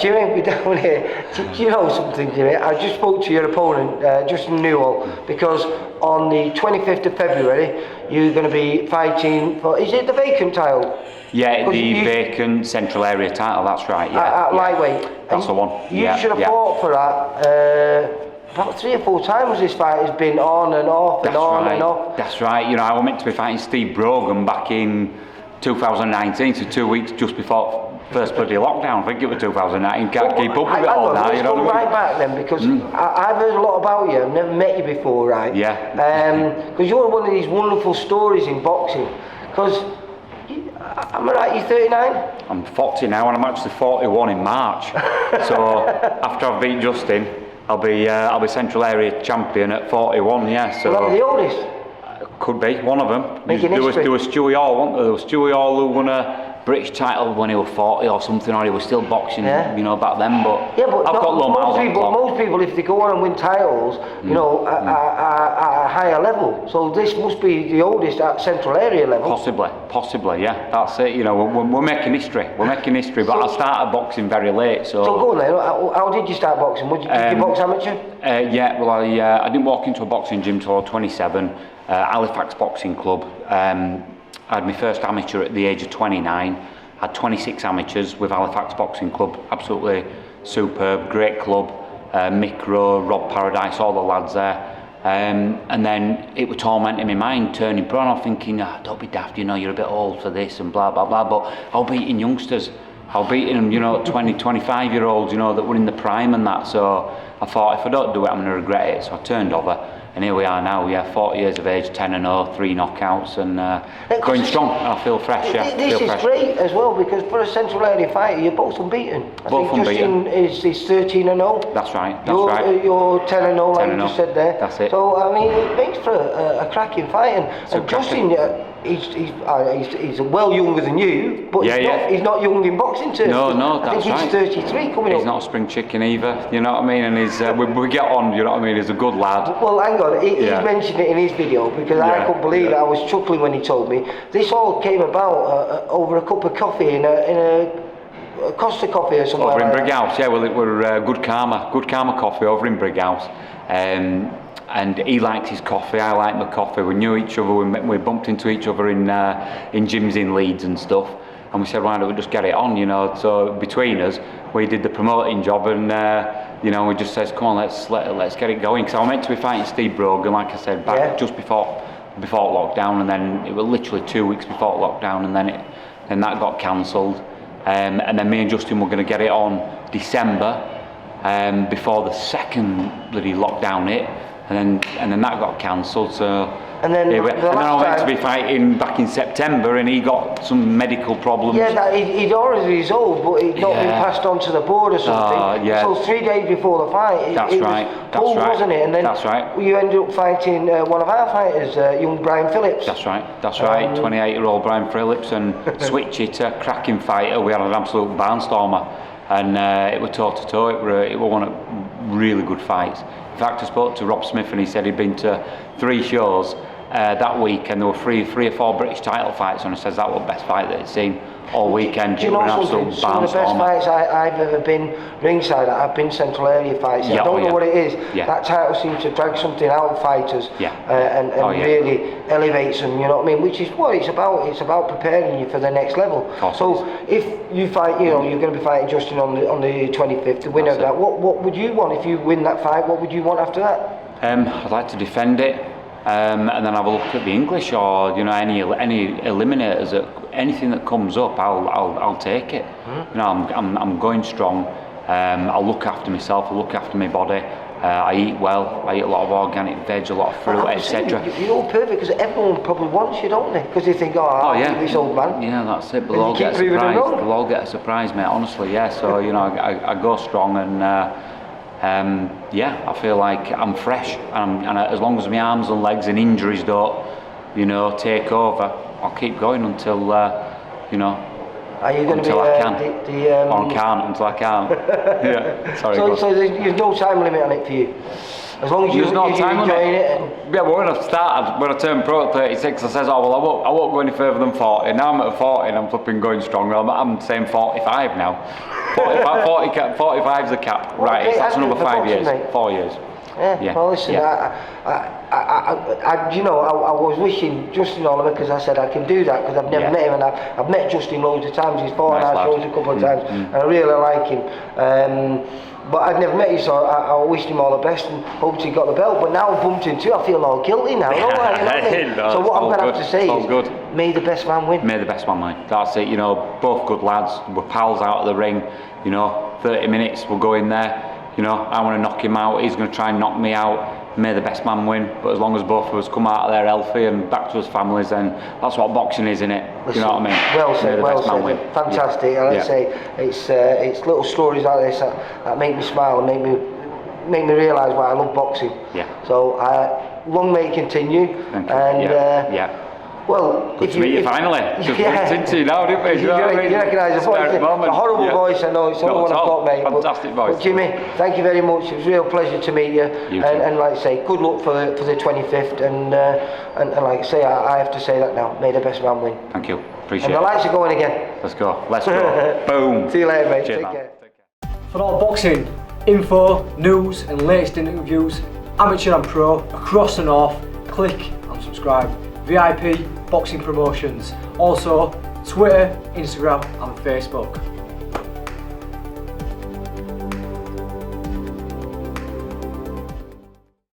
Jimmy, we're down here. Do you know something, Jimmy? I just spoke to your opponent, Justin Newell, because on the 25th of February, you're going to be fighting for, is it the vacant title? Yeah, the vacant central area title, that's right, yeah. At lightweight. That's the one. You should have fought for that. About 3 or 4 times this fight has been on and off and and off. That's right. You know, I was meant to be fighting Steve Brogan back in 2019, so 2 weeks just before first bloody lockdown. I think it was 2019. Can't keep up with it all now. You know what I mean? Right back then, because I've heard a lot about you. I've never met you before, right? Yeah. Because you're one of these wonderful stories in boxing. Because am I right? You're 39. I'm 40 now, and I'm actually 41 in March. So after I've beat Justin, I'll be central area champion at 41. Yeah. So well, that was the oldest. Could be one of them. There was Stewie Hall, wasn't there? There was Stewie Hall who won a British title when he was 40 or something, or he was still boxing, you know, back then. But I've got low miles on the clock. Most people, if they go on and win titles, you know, at a higher level. So this must be the oldest at central area level. Possibly, yeah. That's it. You know, we're making history. We're making history. But I started boxing very late. So go on then. How did you start boxing? Did you box amateur? Yeah. Well, I didn't walk into a boxing gym till I was 27. Halifax Boxing Club. I had my first amateur at the age of 29. I had 26 amateurs with Halifax Boxing Club. Absolutely superb, great club. Mick Rowe, Rob Paradise, all the lads there. And then it was tormenting my mind, turning pro, and I'm thinking, don't be daft, you know, you're a bit old for this and blah, blah, blah. But I was beating youngsters. I was beating them, you know, 20, 25-year-olds, you know, that were in the prime and that. So I thought, if I don't do it, I'm going to regret it. So I turned over. And here we are now, 40 years of age, 10-0, 3 knockouts, and going strong. I feel fresh, This is great as well, because for a central area fighter, you're both unbeaten. I think Justin is 13-0. That's right, You're 10-0, like you just said there. That's it. So, I mean, it makes for a cracking fight. And Justin, he's well younger than you, but he's not young in boxing terms. No, that's right. I think he's 33 coming up. He's not a spring chicken either, you know what I mean? And he's we get on, you know what I mean? He's a good lad. Well, hang on, he mentioned it in his video, because I couldn't believe it. I was chuckling when he told me. This all came about over a cup of coffee in a Costa Coffee or somewhere. Over in Brighouse, well, it were Good Karma Coffee over in Brighouse. And he liked his coffee, I liked my coffee. We knew each other, we bumped into each other in gyms in Leeds and stuff. And we said, why don't we just get it on, you know? So between us, we did the promoting job, and you know, we just says, come on, let's get it going. Because I was meant to be fighting Steve Brogan, like I said, back just before lockdown, and then it was literally 2 weeks before lockdown, and then that got cancelled. And then me and Justin were going to get it on December, before the second bloody lockdown hit. And then that got cancelled. So and then I went to be fighting back in September, and he got some medical problems. Yeah, he'd already resolved, but he'd not been passed on to the board or something. So 3 days before the fight, it was pulled, wasn't it? And then you ended up fighting one of our fighters, young Brian Phillips. That's right. 28-year-old Brian Phillips, and Switch it, a cracking fighter. We had an absolute barnstormer, and it was toe to toe. It was one of really good fights. In fact, I spoke to Rob Smith, and he said he'd been to 3 shows that week, and there were three or four British title fights, and he says that was the best fight that he'd seen all weekend. Do you know something? Some of the best fights I've ever been ringside at have been central area fights. I don't know what it is. That title seems to drag something out of fighters and really elevates them, you know what I mean? Which is what it's about. It's about preparing you for the next level. So if you fight, you know, you're going to be fighting Justin on the 25th, the winner of that, what would you want if you win that fight? What would you want after that? I'd like to defend it. And then have a look at the English, or you know, any eliminators. Anything that comes up, I'll take it. You know, I'm going strong. I'll look after myself. I'll look after my body. I eat well. I eat a lot of organic veg, a lot of fruit, etc. You're all perfect, because everyone probably wants you, don't they? Because they think, this old man. Yeah, that's it. But they'll all get a surprise. They'll all get a surprise, mate. Honestly, yeah. So you know, I go strong, and. I feel like I'm fresh, and as long as my arms and legs and injuries don't, you know, take over, I'll keep going until, you know, are you going to be or I can't until I can't. So there's no time limit on it for you? as long as you're enjoying it. Yeah, but when I turned pro at 36, I says, oh well, I won't go any further than 40. Now I'm at 40 and I'm flipping going strong. I'm saying 45 now. 45's the cap. Well, right, that's another 5 years, mate. 4 years. Yeah. Well, listen, you know, I was wishing Justin Oliver, because I said I can do that, because I've never met him, and I've met Justin loads of times. He's fought on our shows a couple of times, and I really like him. But I'd never met you, so I wished him all the best and hoped he got the belt. But now I've bumped into, I feel all guilty now. Don't I? You know what I mean? No, so what I'm going to have to say is, good. May the best man win. May the best man win. That's it. You know, both good lads. We're pals out of the ring. You know, 30 minutes we'll go in there. You know, I want to knock him out. He's going to try and knock me out. May the best man win. But as long as both of us come out of there healthy and back to us families, then that's what boxing is, innit? You know what I mean? Well said, well said. Fantastic. And I say it's little stories like this that make me smile and make me realise why I love boxing. Yeah. So long may it continue. Thank you. Well, good to meet you finally. Just into you now, didn't we? You recognise the voice. A horrible voice, I know. It's not the one I've got, mate. Fantastic voice. But Jimmy, thank you very much. It was a real pleasure to meet you. And like I say, good luck for the 25th. And like I say, I have to say that now. May the best man win. Thank you. Appreciate it. And the lights are going again. Let's go. Let's go. Boom. See you later, mate. Cheers, Take care. For all boxing info, news and latest interviews, amateur and pro, across the north, click and subscribe. VIP Boxing Promotions. Also Twitter, Instagram and Facebook.